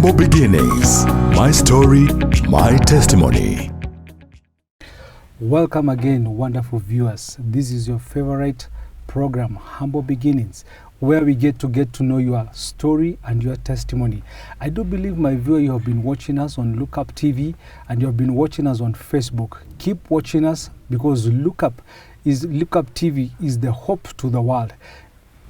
Humble beginnings. My story, my testimony. Welcome again, wonderful viewers. This is your favorite program, Humble Beginnings, where we get to know your story and your testimony. I do believe, my viewer, you have been watching us on Lookup TV and you have been watching us on Facebook. Keep watching us, because Lookup TV is the hope to the world.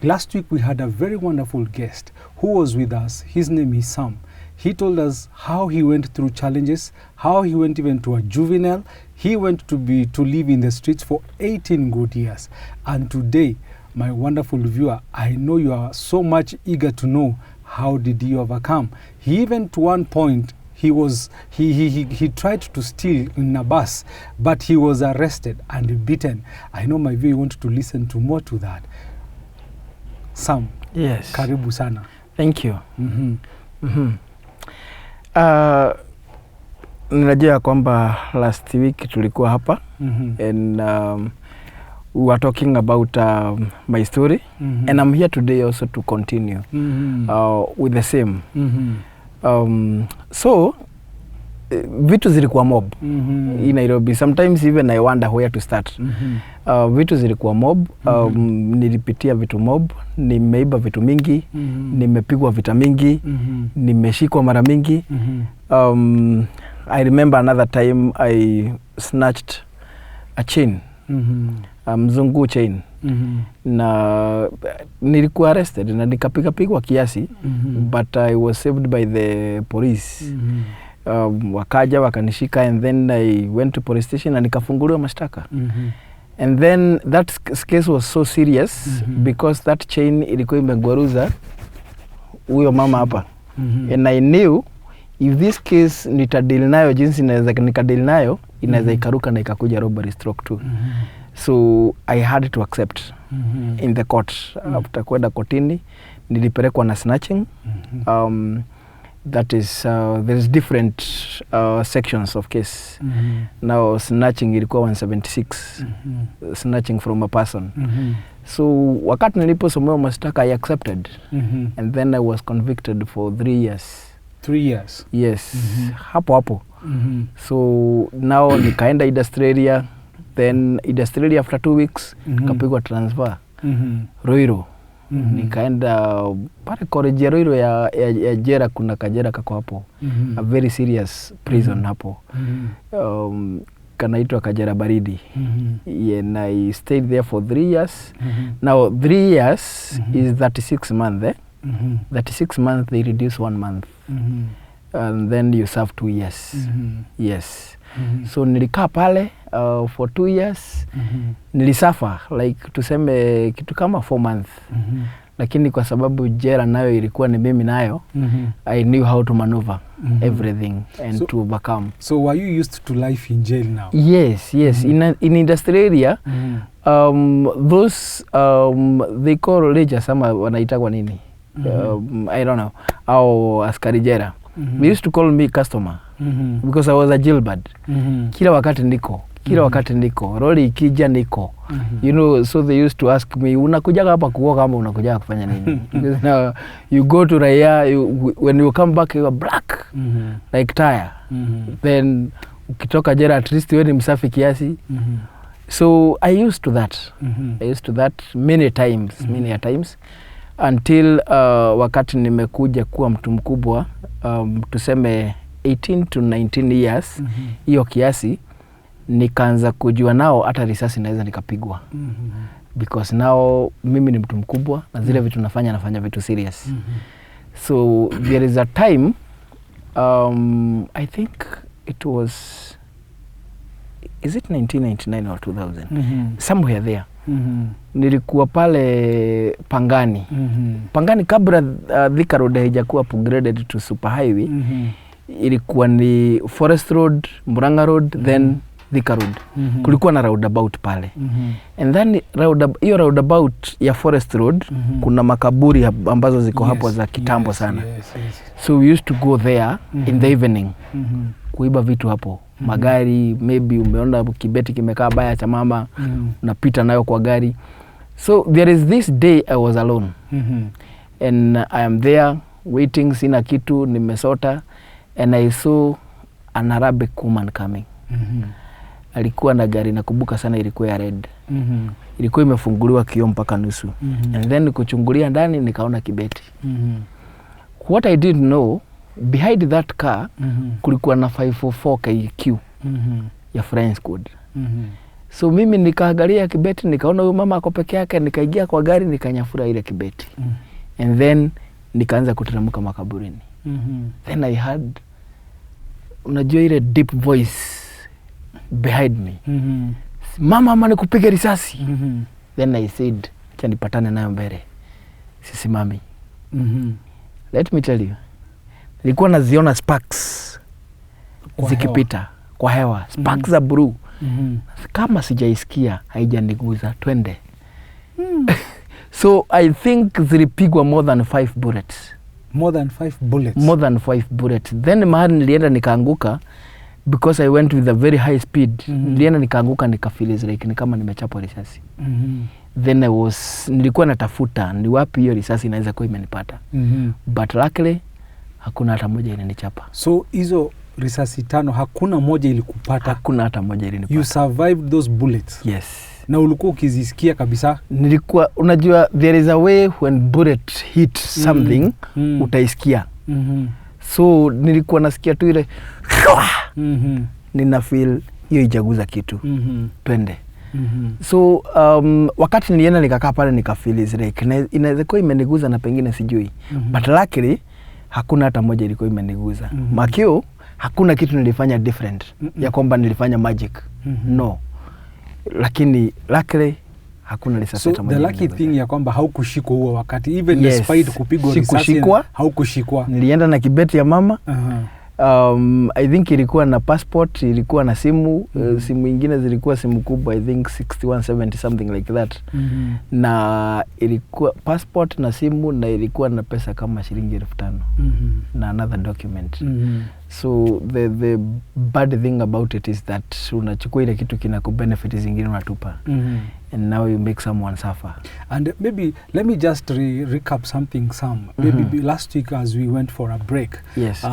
Last week we had a very wonderful guest who was with us. His name is Sam. He told us how he went through challenges, how he went even to a juvenile. He went to live in the streets for 18 good years. And today, my wonderful viewer, I know you are so much eager to know how did he overcome. He even, to one point, he tried to steal in a bus, but he was arrested and beaten. I know my viewer want to listen to more to that. Sam, yes. Karibu sana. Thank you. Ninajua kwamba last week tulikuwa hapa and we were talking about my story and I'm here today also to continue with the same. So vitu zilikuwa mob in Nairobi. Sometimes even I wonder where to start. Vitu zilikuwa mob, nilipitia vitu mob, nimeiba vitu mingi, nimepigwa vita mingi, nimeshikwa mara mingi. I remember another time I snatched a chain, mzungu chain, na nilikuwa arrested na nikapigwa kiasi, but I was saved by the police. Wakaja wakanishika and then I went to police station na nikafunguliwa mashtaka. And then that case was so serious because that chain ilikuwa imegwaruza huyo mama hapa. And I knew if this case nitadeal nayo jinsi naweza nikadeal nayo, inaweza ikaruka na ikakuja robbery stroke too. So I had to accept in the court. After kwenda kotini nilipelekwa na snatching. That is there's different sections of case. Now snatching ilikuwa 176, snatching from a person. So wakati niliposomewa mashtaka I accepted, and then I was convicted for 3 years. 3 years? Yes. Hapo. So now nikaenda Australia, then Australia after 2 weeks kapigwa transfer Roiro. Nikaenda pale college ya Roiro ya jera, kuna kajera kako hapo, a very serious prison hapo, kanaitwa Kajera Baridi. And I stayed there for 3 years. Now 3 years is 36 months. 36 months they reduce 1 month, and then you serve 2 years. Yes. So nilikaa pale for 2 years. Nilisafa like tuseme kitu kama 4 months. Lakini kwa sababu jela nayo ilikuwa ni mimi nayo, I knew how to maneuver everything and to overcome. So were you used to life in jail now? Yes. In industrial area, those they call religious, ama wanaitwa nini? I don't know. Au askari jela. They used to call me customer because I was a jailbird. Kila wakati niko. Roli ikija niko. You know, so they used to ask me, unakuja hapa kuoga ama unakuja kufanya nini? Because now you go to Raya, when you come back you are black, like tire. Then ukitoka jela at least wewe ni msafi kiasi. So I used to that many times until wakati nimekuja kuwa mtu mkubwa, tuseme 18 to 19 years, hiyo kiasi nikaanza kujua nao hata risasi naweza nikapigwa. Because now mimi ni mtu mkubwa na zile vitu nafanya vitu serious. So there is a time, I think it was, is it 1999 or 2000? Somewhere there. Nilikuwa pale Pangani. Pangani kabla Thika Road haijakuwa upgraded to super highway. Ilikuwa ni Forest Road, Murang'a Road, then Thika Road. Kulikuwa na roundabout pale. And then hiyo roundabout ya Forest Road, kuna makaburi ambazo ziko hapo za kitambo sana. So we used to go there in the evening. Kuiba vitu hapo. Magari, maybe umeona kibeti kimekaa baya cha mama, unapita nayo kwa gari. So there is this day I was alone. And I am there waiting, sina kitu, nimesota, and I saw an Arabic woman coming. Alikuwa na gari, nakumbuka sana, ilikuwa ya red. Ilikuwa imefunguliwa kioo mpaka nusu. And then kuchungulia ndani nikaona kibeti. What I didn't know, behind that car kulikuwa na 544 KQ ya French code. So mimi nikaangalia kibeti, nikaona huyu mama ako peke yake, nikaingia kwa gari, nikanyafura ile kibeti. And then nikaanza kuteremka makaburini. Then I heard, unajua ile deep voice behind me. Mama nikupiga risasi. Then I said, acha nipatane nayo mbele. Sisimami. Let me tell you. Nilikuwa naziona sparks zikipita kwa hewa. Sparks za blue. Kama sijaisikia haijaniguza, twende. So I think zilipigwa more than 5 bullets. More than 5 bullets? More than 5 bullets. Then mahali nilienda nikaanguka, because I went with a very high speed. Nilienda nikaanguka, nikafeel like ni kama nimechapwa risasi. Then nilikuwa natafuta ni wapi hiyo risasi inaweza kuwa imenipata. But luckily hakuna hata moja ilinichapa. So hizo risasi 5 hakuna moja ilikupata? Hakuna hata moja ilinipata. You survived those bullets? Yes. Na ulikuwa ukizisikia kabisa? Nilikuwa, unajua there is a way when bullet hit something utaisikia. So nilikuwa nasikia tu ile nina feel hiyo ijaguza kitu. Twende. So wakati nilienda nikakaa pale nikafeel like inaweza kuwa imeniguza na pengine sijui. But luckily hakuna hata moja ilikuwa imeniguza. Makio hakuna kitu nilifanya different ya kwamba nilifanya magic. No. Lakini luckily hakuna risasi hata moja. So the lucky thing ya kwamba haukushikwa huo wakati, even despite kupigwa risasi haukushikwa. Nilienda na kibeti ya mama. I think ilikuwa na passport, ilikuwa na simu, simu ingine zilikuwa simu kubwa, I think 6170 something like that. Na ilikuwa passport na simu, na ilikuwa na pesa kama shilingi 5,000 na another document. So the bad thing about it is that unachukua ile kitu kinakubenefit, zingine unatupa. And now you make someone suffer. And maybe let me just recap something, Sam. Maybe last week as we went for a break. Yes.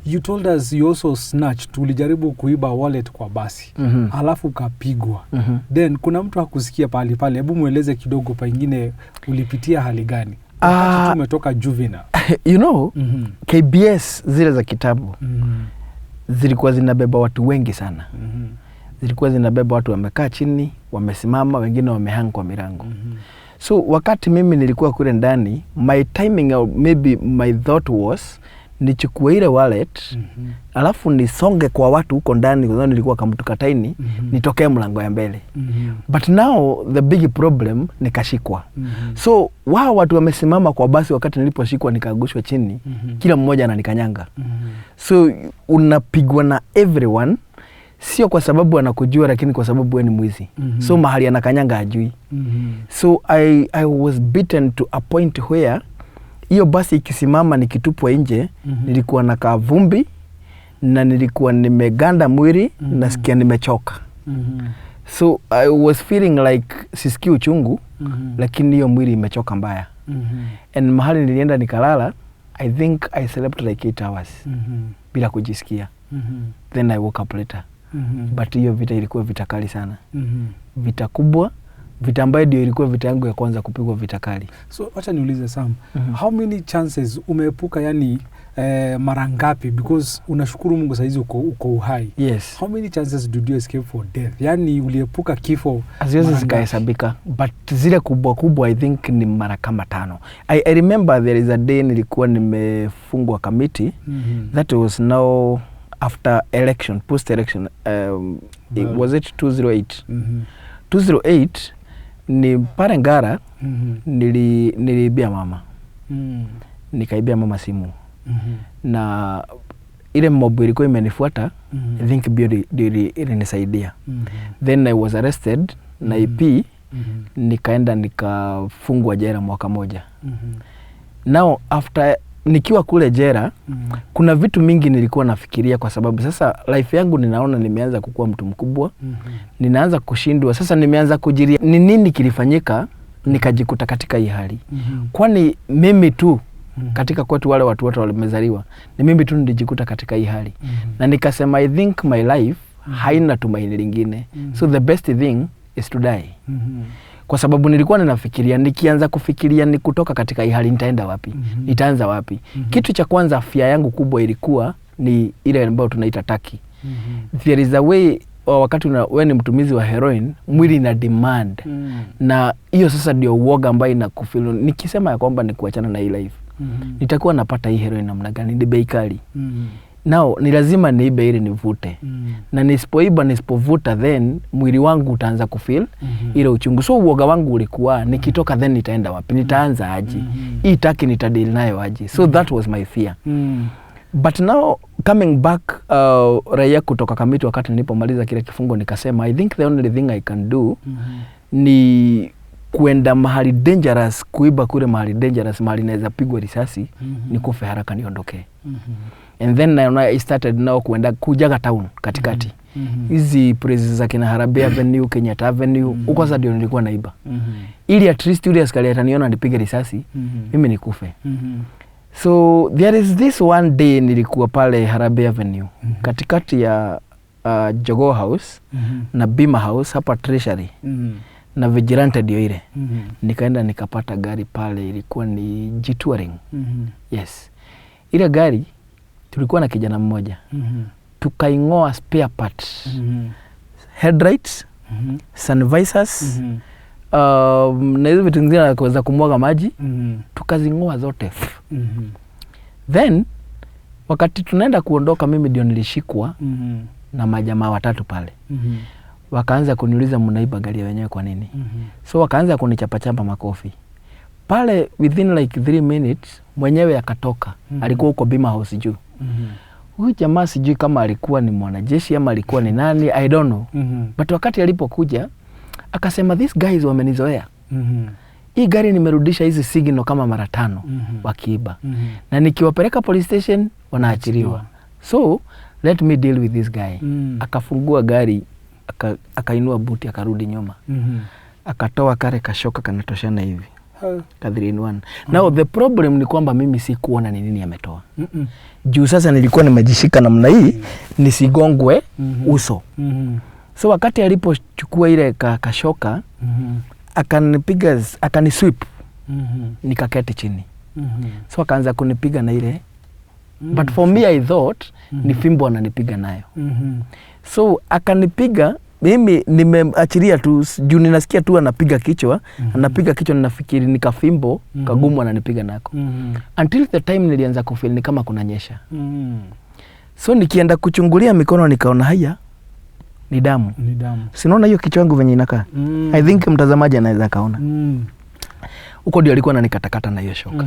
You told us you also snatched, ulijaribu kuiba wallet kwa basi. Alafu kapigwa. Then kuna mtu hakusikia pale pale. Hebu mueleze kidogo pengine ulipitia hali gani? Wakati tumetoka juvenile. You know, KBS zile za kitabu zilikuwa zinabeba watu wengi sana. Zilikuwa zinabeba watu wamekaa chini, wamesimama, wengine wamehang kwa milango. So wakati mimi nilikuwa kule ndani, my timing or maybe my thought was nichukue ile wallet, alafu nisonge kwa watu huko ndani, kwa sababu nilikuwa kama tukataini, nitokee mlango ya mbele. But now the big problem nikashikwa. So wao watu wamesimama kwa basi, wakati niliposhikwa nikaangushwa chini, kila mmoja ananikanyanga. So unapigwa na everyone, sio kwa sababu anakujua, lakini kwa sababu wewe ni mwizi. So mahali anakanyanga hajui. So I was beaten to a point where hiyo basi ikisimama nikitupwa nje, nilikuwa na kavumbi na nilikuwa nimeganda mwili, nasikia nimechoka. So I was feeling like sisikii uchungu, lakini hiyo mwili imechoka mbaya. And mahali nilienda nikalala, I think I slept like 8 hours bila kujisikia. Then I woke up later. But hiyo vita ilikuwa vita kali sana. Vita kubwa, vita ambayo ndio ilikuwa vita yangu ya kwanza kupigwa vita kali. So wacha niulize Sam, how many chances umeepuka, yani mara ngapi, because unashukuru Mungu saizi uko uhai. Yes. How many chances did you escape for death? Yani uliepuka kifo? Haziwezi zikahesabika, but zile kubwa kubwa I think ni mara kama 5. I remember there is a day nilikuwa nimefungwa committee. That was now after election, post election. Was it 208? 208 ni pale Ngara. Niliibia mama. Nikaibia mama simu. Na ile mob ilikuwa imenifuata, I think ndio ilinisaidia. Then I was arrested na IP, nikaenda nikafungwa jela mwaka moja. Now after nikiwa kule jela, kuna vitu mingi nilikuwa nafikiria, kwa sababu sasa life yangu ninaona nimeanza kukua mtu mkubwa. Ninaanza kushindwa, sasa nimeanza kujiria ni nini kilifanyika nikajikuta katika hii hali. Kwani mimi tu katika kwetu wale watu wote walimezaliwa. Ni mimi tu nilijikuta katika hii hali. Na nikasema I think my life haina tumaini lingine. So the best thing is to die. Kwa sababu nilikuwa ninafikiria, nikianza kufikiria ni kutoka katika hii hali nitaenda wapi? Nitaanza wapi? Kitu cha kwanza afya yangu kubwa ilikuwa ni ile ambayo tunaita taki. There is a way wakati wewe ni mtumizi wa heroin, mwili ina demand. Na hiyo sasa ndio uoga ambayo inakufeel. Nikisema ya kwamba ni kuachana na hii life, nitakuwa napata hii heroin namna gani? Ni bei kali. Now ni lazima niibe ili nivute. Na nisipoiba, nisipovuta, then mwili wangu utaanza kufeel ile uchungu. So uoga wangu ulikuwa nikitoka then nitaenda wapi? Nitaanza aje? Hii taki nitadeal nayo aje? So that was my fear. But now coming back, raia kutoka Kamiti, wakati nilipomaliza kile kifungo, nikasema I think the only thing I can do ni kuenda mahali dangerous, kuiba kule mahali dangerous, mahali naweza pigwa risasi, nikufe haraka niondoke. And then I started now kujaga town katikati. Hizi places za kina Harambee Avenue, Kenyatta Avenue, uko sasa ndio nilikuwa naiba. Ili at least yule askari ataniona nipige risasi, mimi nikufe. So there is this one day nilikuwa pale Harambee Avenue, katikati ya Jogoo House na Bima House hapa Treasury. Na Vigilante ndio ile. Nikaenda nikapata gari pale, ilikuwa ni G-Touring. Yes. Ile gari tulikuwa na kijana mmoja. Tukaingoa spare parts. Headlights, sun visors, na hizo vitu zingine za kumwaga maji, tukazingoa zote. Then wakati tunaenda kuondoka, mimi ndio nilishikwa na majamaa watatu pale. Wakaanza kuniuliza mnaiba gari ya wenyewe kwa nini? So wakaanza kunichapa makofi. Pale within like 3 minutes mwenyewe akatoka. Alikuwa huko Bima House juu. Huyu jamaa sijui kama alikuwa ni mwanajeshi ama alikuwa ni nani, I don't know. But wakati alipokuja akasema these guys wamenizoea. Hii gari nimerudisha hizi signal kama mara 5 wakiiba. Na nikiwapeleka police station wanaachiliwa. So let me deal with this guy. Akafungua gari, akainua buti, akarudi nyuma. Akatoa kare kashoka kanatoshana hivi. Ka 3-in-1. Now the problem ni kwamba mimi sikuona ni nini ametoa. Juu sasa nilikuwa nimejishika namna hii nisigongwe uso. So wakati alipochukua ile kashoka, akanipiga, akanisweep. Nikaketi chini. So akaanza kunipiga na ile. But for me I thought ni fimbo ananipiga nayo. So akanipiga, mimi nimeachilia tu, juu ninasikia tu anapiga kichwa, anapiga kichwa, ninafikiri ni kafimbo kagumu ananipiga nako. Until the time nilianza kufeel ni kama kunanyesha. So nikienda kuchungulia mikono nikaona haya ni damu. Sinaona hiyo kichwa yangu venye inakaa. I think mtazamaji anaweza kaona. Huko ndio alikuwa ananikatakata na hiyo shoka.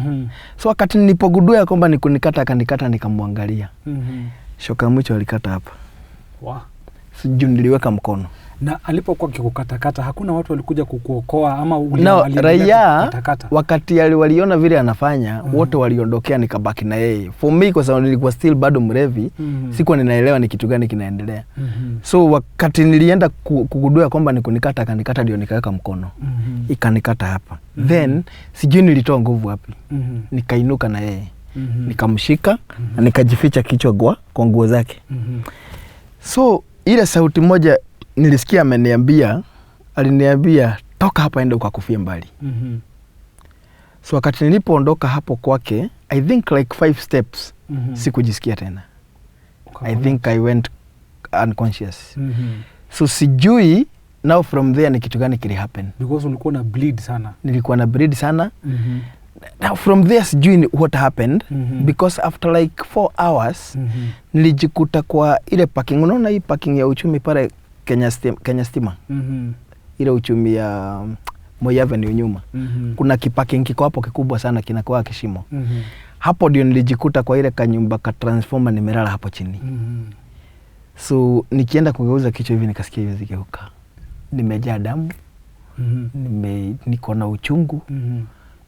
So wakati nilipogundua kwamba ni kunikata, akanikata, nikamwangalia. Shoka mwisho alikata hapa. Sijui niliweka mkono. Na alipokuwa kikukatakata, hakuna watu walikuja kukuokoa ama raia wakati waliona vile anafanya, wote waliondokea, nikabaki na yeye. For me, kwa sababu nilikuwa still bado mrevi, sikuwa ninaelewa ni kitu gani kinaendelea. So wakati nilienda kugundua kwamba ni kunikata, akanikata, ndio nikaweka mkono. Ikanikata hapa. Then sijui nilitoa nguvu wapi. Nikainuka na yeye. Nikamshika na nikajificha kichwa kwa nguo zake. So ile sauti moja nilisikia aliniambia toka hapa, enda ukakufia mbali. So wakati nilipoondoka hapo kwake, I think like 5 steps, sikujisikia tena. I think I went unconscious. So sijui now from there ni kitu gani kili happen. Because ulikuwa na bleed sana. Nilikuwa na bleed sana. Now from there sijui what happened, because after like 4 hours nilijikuta kwa ile parking. Unaona hii parking ya uchumi pale Kenya Stima. Ile uchumi ya Moi Avenue nyuma. Kuna kiparking kiko hapo kikubwa sana, kinakuwa kishimo. Hapo ndio nilijikuta kwa ile kanyumba ka transformer, nimelala hapo chini. So nikienda kugeuza kichwa hivi nikasikia hiyo zigeuka. Nimejaa damu. Niko na uchungu.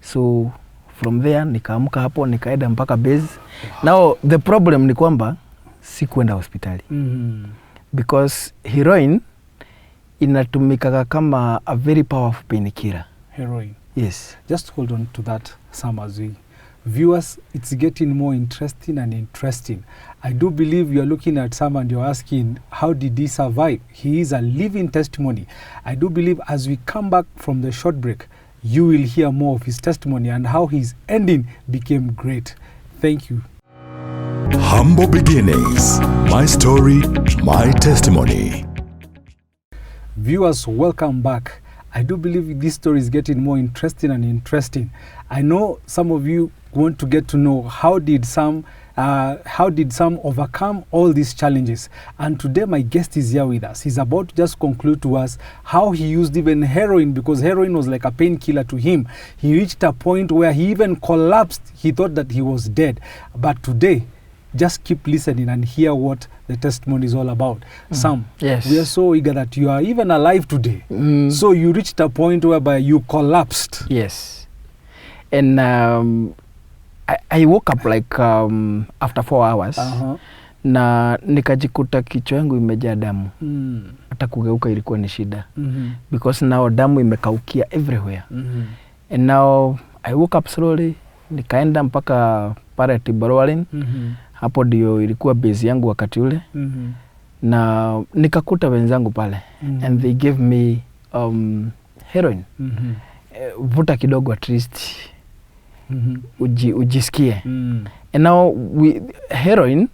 So from there nikaamka hapo, nikaenda mpaka base. Now the problem ni kwamba sikuenda hospitali. Because heroin inatumika kama a very powerful painkiller. Heroin. Yes. Just hold on to that, Sam, as we Viewers, it's getting more interesting and interesting. I do believe you're looking at Sam and you're asking, how did he survive? He is a living testimony. I do believe as we come back from the short break, you will hear more of his testimony and how his ending became great. Thank you. Humble beginnings. My story, my testimony. Viewers, welcome back. I do believe this story is getting more interesting and interesting. I know some of you want to get to know how did Sam overcome all these challenges. And today my guest is here with us. He's about to just conclude to us how he used even heroin, because heroin was like a painkiller to him. He reached a point where he even collapsed. He thought that he was dead. But today, just keep listening and hear what the testimony is all about. Sam, yes, we are so eager that you are even alive today. So you reached a point whereby you collapsed. Yes. And I woke up like after 4 hours. Na nikajikuta kichwa yangu imejaa damu. Hata kugeuka ilikuwa ni shida. Because now damu imekaukia everywhere. And now I woke up slowly. Nikaenda mpaka pale Tibarwalin. Hapo ndio ilikuwa base yangu wakati ule. Na nikakuta wenzangu pale. And they gave me heroin. Vuta kidogo at least. Ujisikie. And now heroin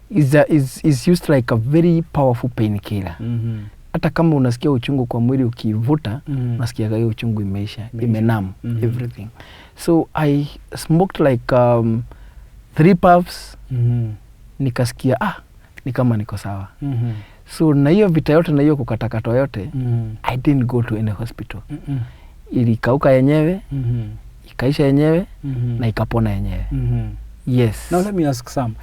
is used like a very powerful painkiller. Hata kama unasikia uchungu kwa mwili ukivuta, unasikia hiyo uchungu imeisha, imenam everything. So I smoked like 3 puffs. Nikasikia ni kama niko sawa. So na hiyo vita yote na hiyo kukatakatwa yote, I didn't go to any hospital. Ilikauka yenyewe, ikaisha yenyewe, na ikapona yenyewe. Yes. Now let me ask Sam,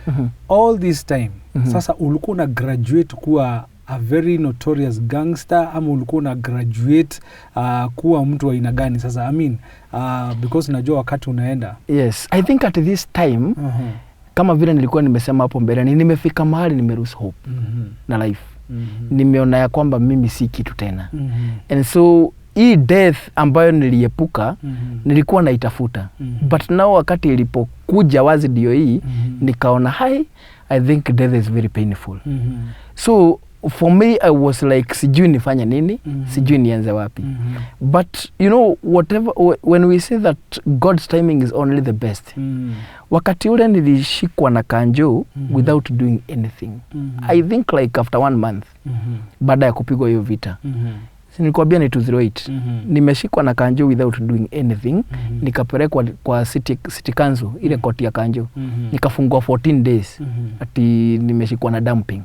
all this time, sasa ulikuwa na graduate kuwa a very notorious gangster, ama ulikuwa na graduate kuwa mtu wa aina gani sasa? I mean, because najua wakati unaenda. Yes, I think at this time, kama vile nilikuwa nimesema hapo mbele, nimefika mahali nimeruhusu hope na life. Nimeona ya kwamba mimi si kitu tena. And so hii death ambayo niliepuka, nilikuwa naitafuta. But now wakati ilipokuja wazi ndio hii, nikaona I think death is very painful. So for me, I was like, sijui nifanya nini, sijui nianze wapi. But you know, whatever, when we say that God's timing is only the best, wakati ule nilishikwa na kanjo without doing anything. I think like after 1 month, baada ya kupigwa hiyo vita. Nilikwambia ni 208. Nimeshikwa na kanjo without doing anything. Nikapelekwa kwa city council, ile koti ya kanjo. Nikafungwa 14 days. Ati nimeshikwa na dumping.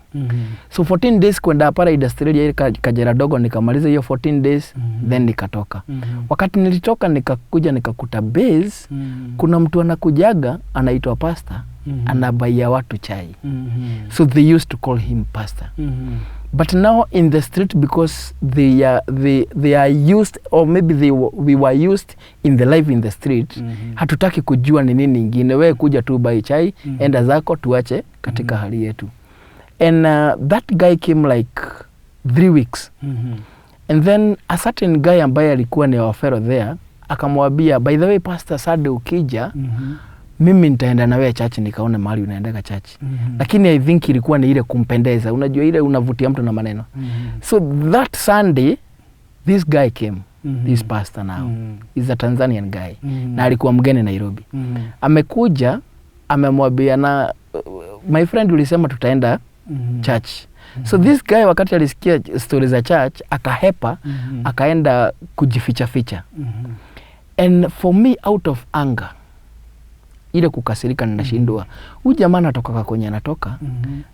So 14 days kwenda para Australia ile kajera dogo, nikamaliza hiyo 14 days, then nikatoka. Wakati nilitoka nikakuja nikakuta base, kuna mtu anakujaga anaitwa pastor, anabaia watu chai. So they used to call him pastor. But now in the street, because they are used, or maybe we were used in the life in the street, hatutaki kujua ni nini ingine, we kuja tu bai chai, enda zako tuache katika hali yetu. And that guy came like 3 weeks. And then a certain guy ambaye alikuwa ni our fellow there, akamwambia, by the way pastor, Sade ukija, mimi nitaenda na wewe church, nikaona mahali unaendeka church. Lakini I think ilikuwa ni ile kumpendeza. Unajua ile unavutia mtu na maneno. So that Sunday, this guy came, this pastor now. He's a Tanzanian guy. Na alikuwa mgeni Nairobi. Amekuja, amemwambia na my friend ulisema tutaenda church. So this guy wakati alisikia stories za church, akahepa, akaenda kujificha ficha. And for me, out of anger, ile kukasirika na nashindwa. Huyu jamaa anatoka kwenye anatoka,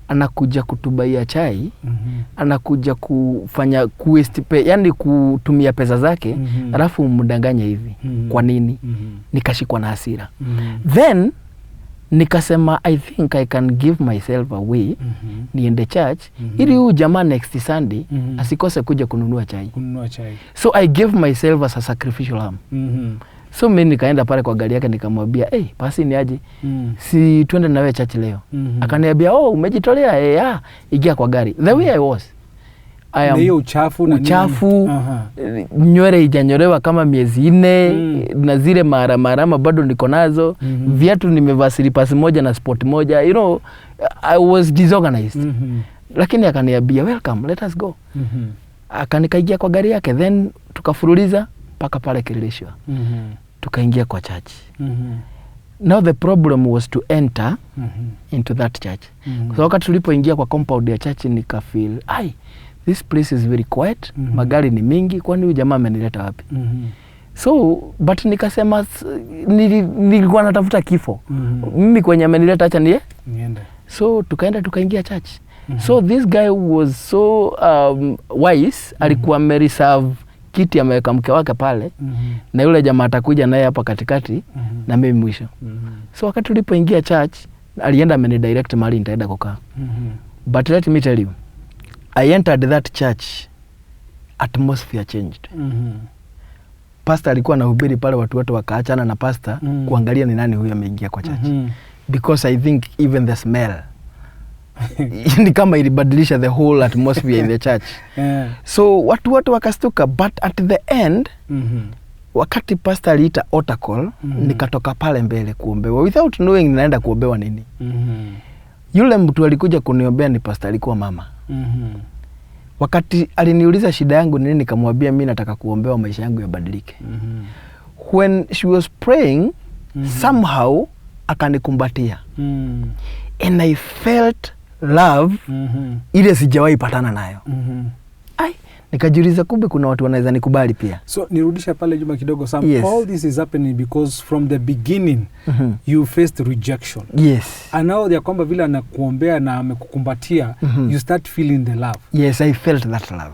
anakuja kutubaia chai, anakuja kufanya yani kutumia pesa zake, alafu umdanganya hivi. Kwa nini? Nikashikwa na hasira. Then nikasema I think I can give myself away, niende church, ili huyu jamaa next Sunday asikose kuja kununua chai. So I gave myself as a sacrificial lamb. So mimi nikaenda pale kwa gari yake nikamwambia, basi ni aje? Si twende na wewe church leo. Akaniambia, umejitolea? Ingia kwa gari. The way I was, na hiyo uchafu nywele ijanyolewa kama miezi 4 na zile marama bado niko nazo. Viatu nimevaa slippers moja na sport moja, you know, I was disorganized. Lakini akaniambia welcome, let us go. Akanikaingia kwa gari yake, then tukafuruliza paka pale Kileleshwa. Tukaingia kwa church. Now the problem was to enter into that church. So wakati tulipoingia kwa compound ya church nika feel, this place is very quiet. Magari ni mingi, kwani huyu jamaa amenileta wapi? So but nikasema nilikuwa natafuta kifo. Mimi kwenye amenileta acha niende. So tukaingia church. So this guy was so wise, alikuwa amereserve kiti ameweka mke wake pale, na yule jamaa atakuja naye hapa katikati na mimi mwisho. So wakati tulipoingia church, alienda amenidirect mahali nitaenda kukaa. But let me tell you, I entered that church, atmosphere changed. Pastor alikuwa anahubiri pale, watu wote wakaachana na pastor kuangalia ni nani huyo ameingia kwa church. Because I think even the smell ni kama ilibadilisha the whole atmosphere in the church. So watu wote wakastuka, but at the end wakati pastor aliita altar call, nikatoka pale mbele kuombewa without knowing ninaenda kuombewa nini. Yule mtu alikuja kuniombea ni pastor, alikuwa mama. Wakati aliniuliza shida yangu nini, nikamwambia mimi nataka kuombewa maisha yangu yabadilike. When she was praying, somehow akanikumbatia. And I felt love ile sijawahi patana nayo. Nikajiuliza kumbe kuna watu wanaweza nikubali pia. So nirudisha pale Juma kidogo Sam. Yes. All this is happening because from the beginning you faced rejection. Yes. And now ya kwamba vile anakuombea na amekukumbatia, you start feeling the love. Yes, I felt that love.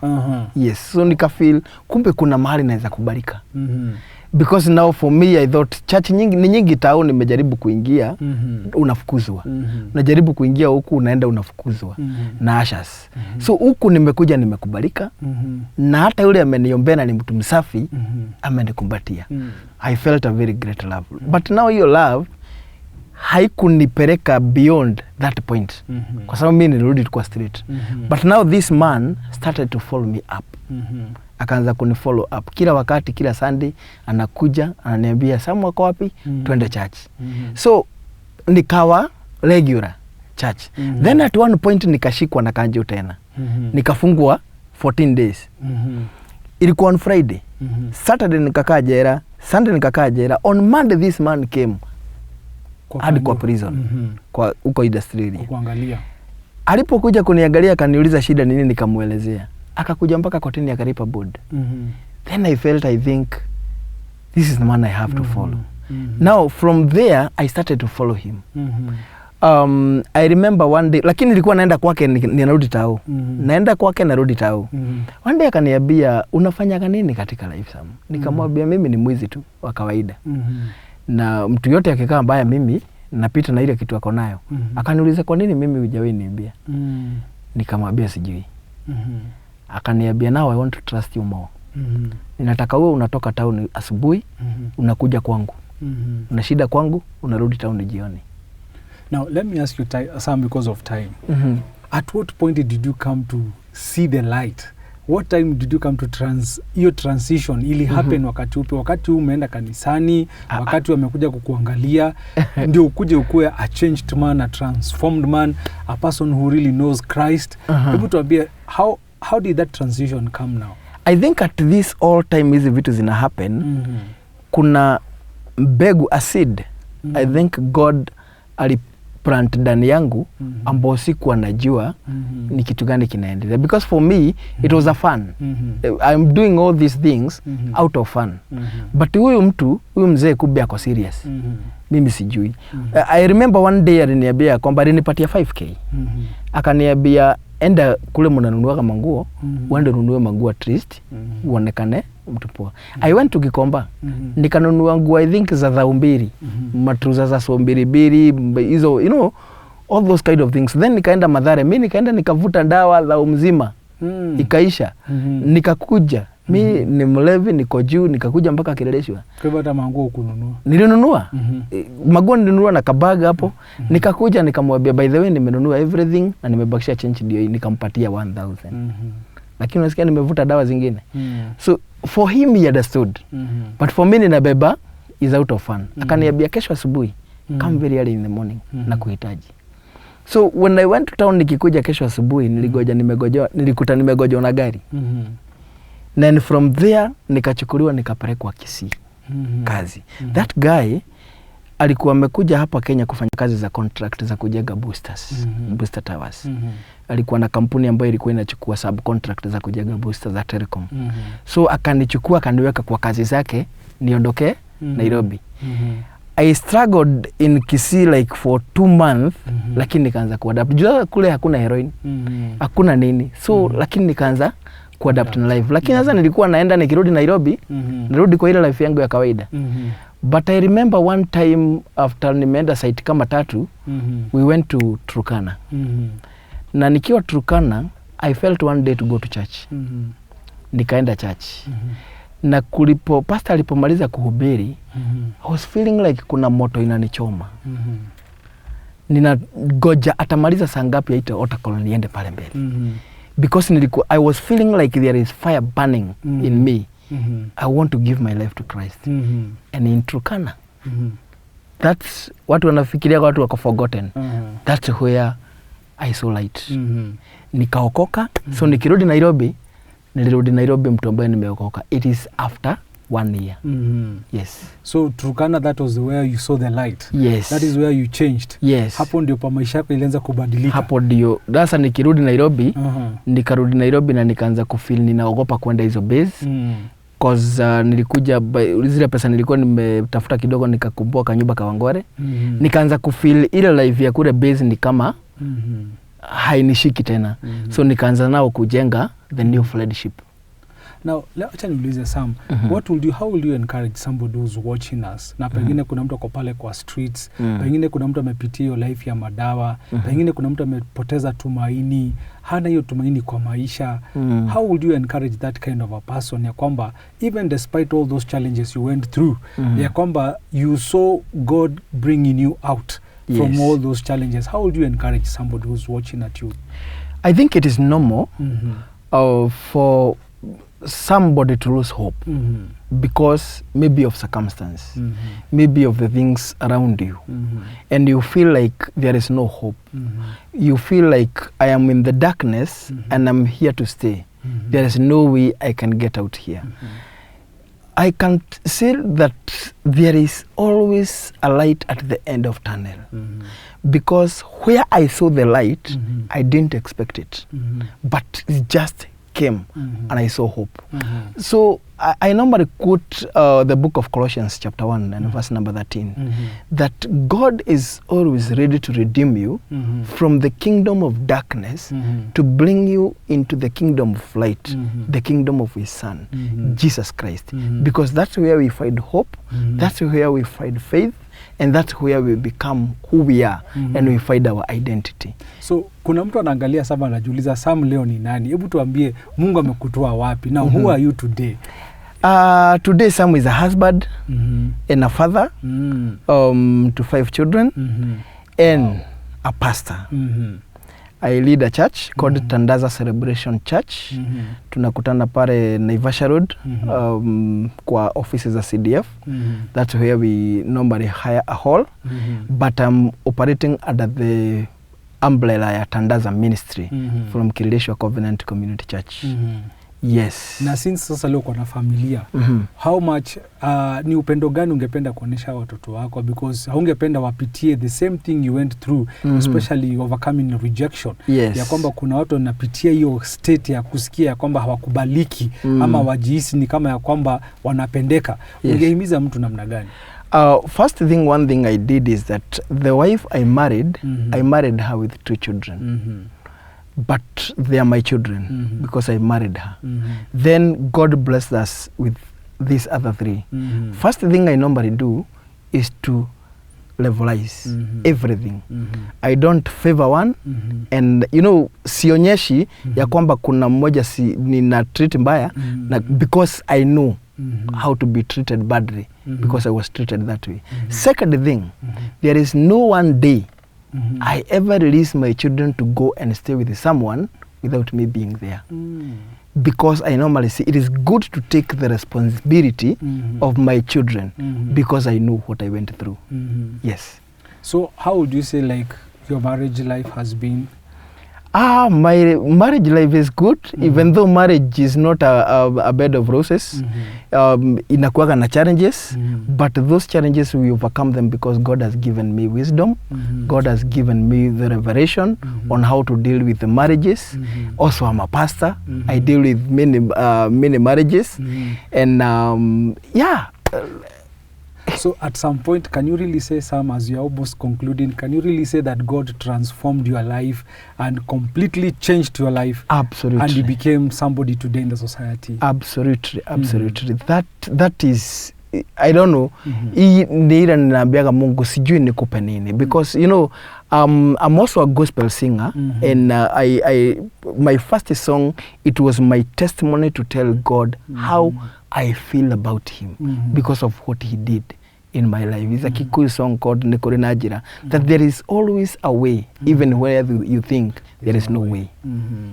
Yes, so nika feel kumbe kuna mahali naweza kubalika. Because now for me I thought church nyingi town nimejaribu kuingia, unafukuzwa. Najaribu kuingia huku unaenda unafukuzwa na ashas. So huku nimekuja nimekubalika, na hata yule ameniombea na ni mtu msafi, amenikumbatia. I felt a very great love. But now your love haikunipeleka beyond that point. Kwa sababu mimi nilirudi kwa street. But now this man started to follow me up. Akaanza kunifollow up kila wakati, kila Sunday anakuja ananiambia Sam wako wapi, twende church. So nikawa regular church. Then at one point nikashikwa na kanjo tena. Nikafungwa 14 days. Ilikuwa on Friday. Saturday nikakaa jela, Sunday nikakaa jela. On Monday this man came hadi kwa prison. Kwa uko industry. Kuangalia. Alipokuja kuniangalia akaniuliza shida nini, nikamuelezea. Akakuja mpaka kotini akalipa board. Then I felt, I think this is the man I have to follow. Now from there I started to follow him. I remember one day, lakini nilikuwa naenda kwake ninarudi tao. Naenda kwake narudi tao. One day akaniambia unafanya nini katika life Sam? Nikamwambia mimi ni mwizi tu wa kawaida. Na mtu yote akikaa mbaya mimi napita na ile kitu ako nayo. Akaniuliza kwa nini mimi hujawahi niambia? Nikamwambia sijui. Akaniambia now I want to trust you more. Ninataka wewe unatoka town asubuhi, unakuja kwangu. Una shida kwangu, unarudi town jioni. Now let me ask you Sam, because of time. At what point did you come to see the light? What time did you come to your transition ili happen wakati upi? Wakati umeenda kanisani, wakati wamekuja kukuangalia, ndio ukuje ukue a changed man, a transformed man, a person who really knows Christ. Hebu tuambie how did that transition come now? I think at this all time hizi vitu zina happen, kuna mbegu, a seed. I think God aliplant ndani yangu ambao sikuwa najua ni kitu gani kinaendelea. Because for me it was a fun. I'm doing all these things out of fun. But huyu mzee kumbe ako serious. Mimi sijui. I remember one day aliniambia kwamba alinipatia 5K. Akaniambia enda kule mnanunua kama nguo, uende ununue manguo at least uonekane mtu poa. I went to Gikomba. Nikanunua nguo I think za 2,000, matruza za 2,000, hizo you know all those kind of things. Then nikaenda Mathare, mimi nikaenda nikavuta dawa za mzima. Ikaisha. Nikakuja. Mimi ni mlevi, niko juu, nikakuja mpaka Kileleshwa. Kwa hivyo hata manguo kununua. Nilinunua. Manguo nilinunua na kabaga hapo. Nikakuja nikamwambia by the way nimenunua everything na nimebakisha change ndio nikampatia 1,000. lakini unasikia nimevuta dawa zingine. So for him he understood. But for me ninabeba is out of fun. Akaniambia kesho asubuhi come very early in the morning na kuhitaji. So when I went to town nikikuja kesho asubuhi nilikuta nimegoja na gari. Then from there nikachukuliwa nikapelekwa Kisii kazi. That guy alikuwa amekuja hapa Kenya kufanya kazi za contract za kujenga boosters, booster towers. Alikuwa na kampuni ambayo ilikuwa inachukua subcontract za kujenga boosters za Telecom. So akanichukua akaniweka kwa kazi zake niondoke Nairobi. I struggled in Kisii like for 2 months, lakini nikaanza kuadapt. Jua kule hakuna heroin, hakuna nini. So lakini nikaanza kuadapt na life. Lakini sasa nilikuwa naenda nikirudi Nairobi, narudi kwa ile life yangu ya kawaida. But I remember one time after nimeenda site kama 3, we went to Turkana. Na nikiwa Turkana, I felt one day to go to church. Nikaenda church. Na kulipo pastor alipomaliza kuhubiri, I was feeling like kuna moto inanichoma. Ninagoja atamaliza saa ngapi aite otacall niende pale mbele. Because I was feeling like there is fire burning in me. I want to give my life to Christ. And in Turkana, that's watu wanafikiria watu wako forgotten. That's where I saw light. Nikaokoka. So nikirudi Nairobi, nilirudi Nairobi mtu ambaye nimeokoka. It is after 1 year. Yes. So Turkana, that was where you saw the light. Yes. That is where you changed. Yes. Hapo ndio pa maisha yako ilianza kubadilika. Hapo ndio. Sasa nikirudi Nairobi, nikarudi Nairobi na nikaanza kufeel ninaogopa kwenda hizo base. Cause nilikuja zile pesa nilikuwa nimetafuta kidogo nikakumbuka kanyumba Kawangware. Nikaanza kufeel ile life ya kule base ni kama hainishiki tena. So nikaanza nao kujenga the new flagship. Now, acha niulize Sam, how will you encourage somebody who's watching us? Na pengine kuna mtu ako pale kwa streets, pengine kuna mtu amepitia hiyo life ya madawa, pengine kuna mtu amepoteza tumaini, hana hiyo tumaini kwa maisha. How would you encourage that kind of a person ya kwamba even despite all those challenges you went through, ya kwamba you saw God bringing you out from all those challenges? How would you encourage somebody who's watching at you? I think it is normal for somebody to lose hope because maybe of circumstance, maybe of the things around you, and you feel like there is no hope. You feel like I am in the darkness and I'm here to stay. There is no way I can get out here. I can say that there is always a light at the end of tunnel, because where I saw the light, I didn't expect it, but it just came and I saw hope. So I normally quote the book of Colossians chapter 1 and verse number 13, that God is always ready to redeem you from the kingdom of darkness to bring you into the kingdom of light, the kingdom of his son, Jesus Christ. Because that's where we find hope, that's where we find faith, and that's where we become who we are and we find our identity. So kuna mtu anaangalia Sam anajiuliza, Sam leo ni nani? Hebu tuambie Mungu amekutoa wapi? Now who are you today? Today Sam is a husband and a father to 5 children and a pastor. I lead a church called Tandaza Celebration Church. Tunakutana pale Naivasha Road kwa offices za CDF. That's where we normally hire a hall. But I'm operating under the umbrella ya Tandaza Ministry from Kileleshwa Covenant Community Church. Yes. Na since sasa leo kwa na familia, how much ni upendo gani ungependa kuonesha watoto wako, because haungependa wapitie the same thing you went through, especially overcoming rejection. Ya kwamba kuna watu wanapitia hiyo state ya kusikia ya kwamba hawakubaliki ama wajihisi ni kama ya kwamba wanapendeka. Ungehimiza mtu namna gani? First thing, one thing I did is that the wife I married her with 2 children. But they are my children because I married her. Then God blessed us with these other 3. First thing I normally do is to levelize everything. I don't favor one, and sionyeshi ya kwamba kuna mmoja nina treat mbaya, because I know how to be treated badly, because I was treated that way. Second thing, there is no one day I ever release my children to go and stay with someone without me being there. because I normally say it is good to take the responsibility of my children because I know what I went through. Yes. So how would you say like your marriage life has been? My marriage life is good, even though marriage is not a bed of roses. Inakuwaga na challenges, but those challenges we overcome them because God has given me wisdom. God has given me the revelation on how to deal with the marriages. Also, I'm a pastor. I deal with many marriages, and yeah. So at some point, can you really say, Sam, as you're almost concluding, can you really say that God transformed your life and completely changed your life? Absolutely. And you became somebody today in the society? Absolutely, absolutely. That is, I don't know, hii nira ninaambiaga Mungu sijui nikupe nini, because you know, I'm also a gospel singer, and my first song, it was my testimony to tell God how I feel about him because of what he did in my life. It's a Kikuyu song called Nikore Najira, that there is always a way, even where you think there is no way.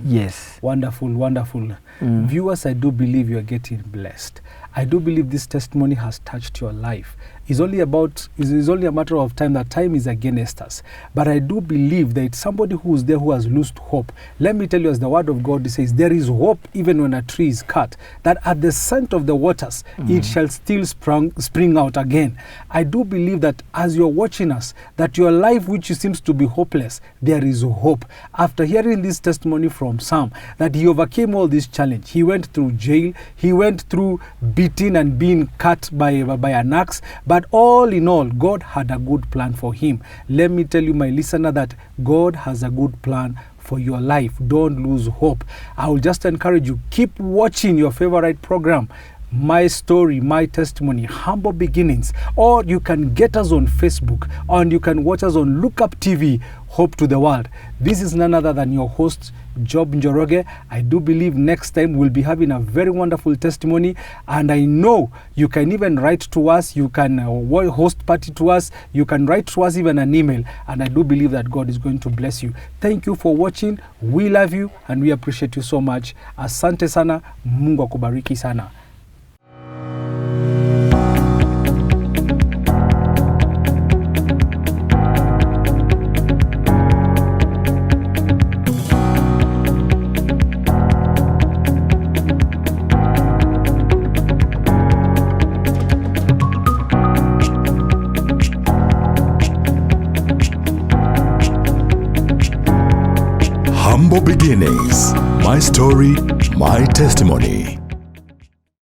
Yes. Wonderful, wonderful. Viewers, I do believe you are getting blessed. I do believe this testimony has touched your life. It's only a matter of time. That time is against us. But I do believe that it's somebody who is there who has lost hope. Let me tell you, as the word of God says, there is hope even when a tree is cut, that at the scent of the waters, it shall still spring out again. I do believe that as you're watching us, that your life which seems to be hopeless, there is hope. After hearing this testimony from Sam, that he overcame all this challenge. He went through jail. He went through beaten and being cut by an axe. But all in all, God had a good plan for him. Let me tell you, my listener, that God has a good plan for your life. Don't lose hope. I will just encourage you, keep watching your favorite program, My Story, My Testimony, Humble Beginnings, or you can get us on Facebook, and you can watch us on Look Up TV, Hope to the World. This is none other than your host, Job Njoroge. I do believe next time we'll be having a very wonderful testimony, and I know you can even write to us, you can host party to us, you can write to us even an email, and I do believe that God is going to bless you. Thank you for watching. We love you and we appreciate you so much. Asante sana. Mungu akubariki sana. Humble Beginnings. My story, my testimony.